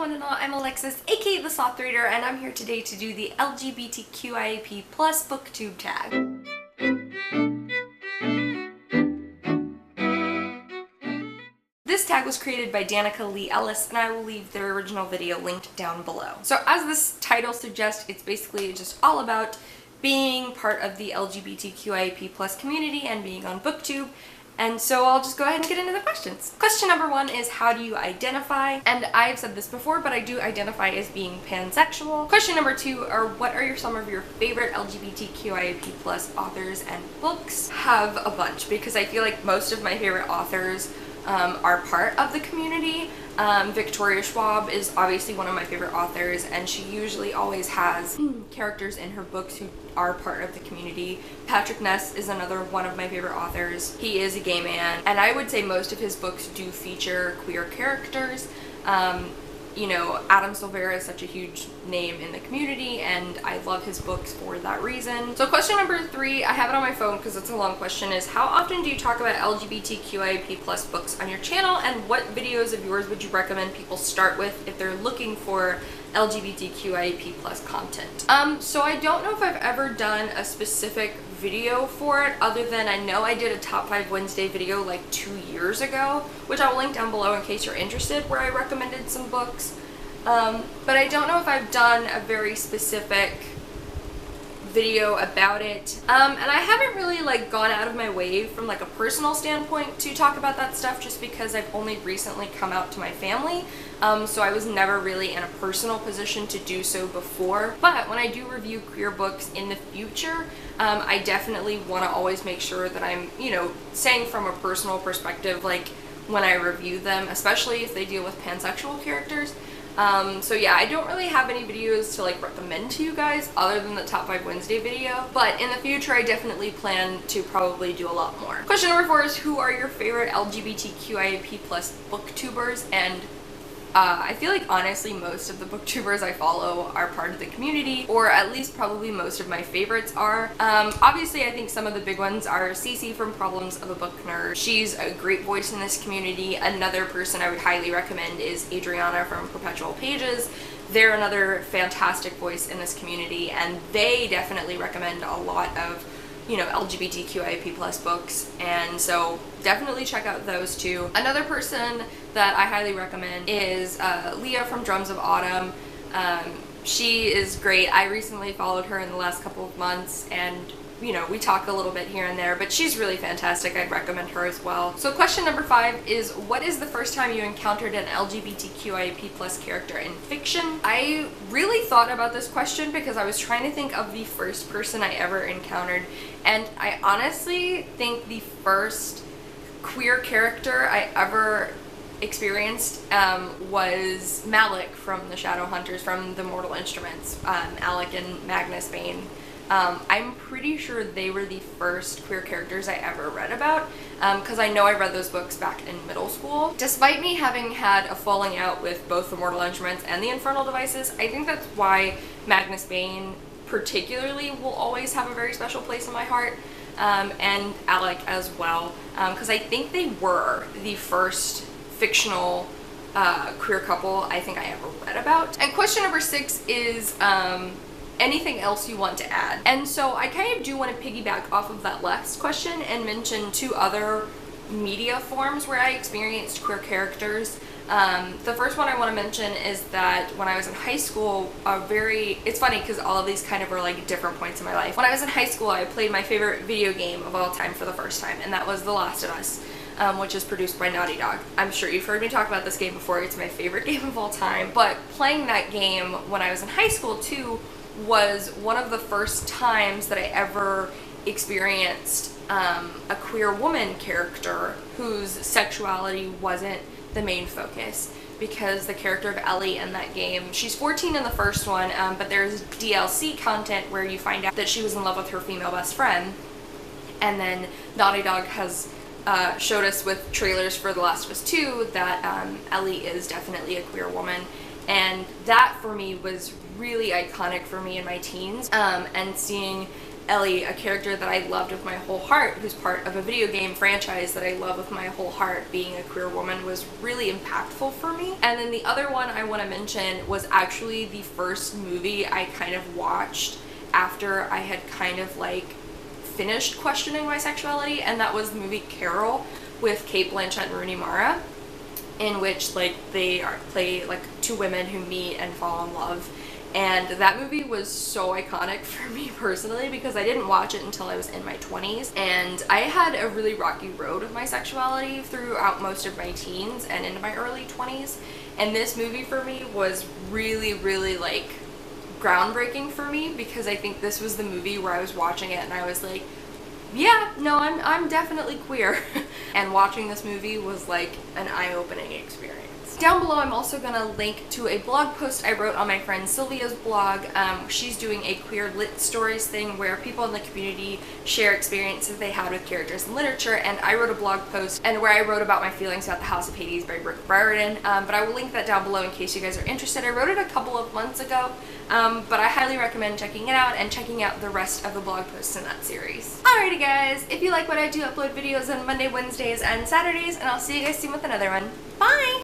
one and all, I'm Alexis, aka the Sloth Reader, and I'm here today to do the LGBTQIAP Booktube Tag. This tag was created by Danica Lee Ellis, and I will leave their original video linked down below. So as this title suggests, it's basically just all about being part of the LGBTQIAP+ community and being on BookTube. And so I'll just go ahead and get into the questions. Question number one is, how do you identify? And I've said this before, but I do identify as being pansexual. Question number two are, what are some of your favorite LGBTQIAP+ authors and books? Have a bunch, because I feel like most of my favorite authors are part of the community. Victoria Schwab is obviously one of my favorite authors, and she usually always has characters in her books who are part of the community. Patrick Ness is another one of my favorite authors. He is a gay man, and I would say most of his books do feature queer characters. You know, Adam Silvera is such a huge name in the community, and I love his books for that reason. So question number three, I have it on my phone because it's a long question, is how often do you talk about LGBTQIAP+ books on your channel, and what videos of yours would you recommend people start with if they're looking for LGBTQIAP+ content? So I don't know if I've ever done a specific video for it, other than I know I did a Top 5 Wednesday video like 2 years ago, which I'll link down below in case you're interested, where I recommended some books. But I don't know if I've done a very specific video about it. And I haven't really like gone out of my way from like a personal standpoint to talk about that stuff, just because I've only recently come out to my family. So I was never really in a personal position to do so before. But when I do review queer books in the future, I definitely want to always make sure that I'm, you know, saying from a personal perspective, like when I review them, especially if they deal with pansexual characters. So yeah, I don't really have any videos to like recommend to you guys other than the Top 5 Wednesday video, but in the future I definitely plan to probably do a lot more. Question number four is, who are your favorite LGBTQIAP+ booktubers? And I feel like honestly most of the booktubers I follow are part of the community, or at least probably most of my favorites are. Obviously I think some of the big ones are Cece from Problems of a Book Nerd. She's a great voice in this community. Another person I would highly recommend is Adriana from Perpetual Pages. They're another fantastic voice in this community, and they definitely recommend a lot of, you know, LGBTQIAP+ books, and so definitely check out those two. Another person that I highly recommend is Leah from Drums of Autumn. She is great. I recently followed her in the last couple of months, and you know, we talk a little bit here and there, but she's really fantastic. I'd recommend her as well. So question number five is, what is the first time you encountered an LGBTQIAP+ character in fiction? I really thought about this question because I was trying to think of the first person I ever encountered, and I honestly think the first queer character I ever experienced was Malik from the Shadowhunters, from the Mortal Instruments, Alec and Magnus Bane. I'm pretty sure they were the first queer characters I ever read about, because I know I read those books back in middle school. Despite me having had a falling out with both the Mortal Instruments and the Infernal Devices, I think that's why Magnus Bane particularly will always have a very special place in my heart, and Alec as well, because I think they were the first fictional queer couple I think I ever read about. And question number six is, anything else you want to add? And so I kind of do want to piggyback off of that last question and mention two other media forms where I experienced queer characters. The first one I want to mention is that when I was in high school, it's funny because all of these kind of were like different points in my life. When I was in high school, I played my favorite video game of all time for the first time, and that was The Last of Us, which is produced by Naughty Dog. I'm sure you've heard me talk about this game before. It's my favorite game of all time. But playing that game when I was in high school too was one of the first times that I ever experienced a queer woman character whose sexuality wasn't the main focus, because the character of Ellie in that game, she's 14 in the first one, but there's DLC content where you find out that she was in love with her female best friend, and then Naughty Dog has showed us with trailers for The Last of Us 2 that Ellie is definitely a queer woman, and that for me was really iconic for me in my teens, and seeing Ellie, a character that I loved with my whole heart, who's part of a video game franchise that I love with my whole heart, being a queer woman was really impactful for me. And then the other one I want to mention was actually the first movie I kind of watched after I had kind of like finished questioning my sexuality, and that was the movie Carol with Cate Blanchett and Rooney Mara, in which like they play like two women who meet and fall in love. And that movie was so iconic for me personally because I didn't watch it until I was in my 20s, and I had a really rocky road with my sexuality throughout most of my teens and into my early 20s, and this movie for me was really like groundbreaking for me, because I think this was the movie where I was watching it and I was like, yeah, no, I'm definitely queer. And watching this movie was like an eye-opening experience. Down below I'm also going to link to a blog post I wrote on my friend Sylvia's blog. She's doing a queer lit stories thing where people in the community share experiences they had with characters in literature, and I wrote a blog post and where I wrote about my feelings about The House of Hades by Brooke Briarden, but I will link that down below in case you guys are interested. I wrote it a couple of months ago, but I highly recommend checking it out and checking out the rest of the blog posts in that series. Alrighty guys, if you like what I do, upload videos on Monday, Wednesdays, and Saturdays, and I'll see you guys soon with another one. Bye!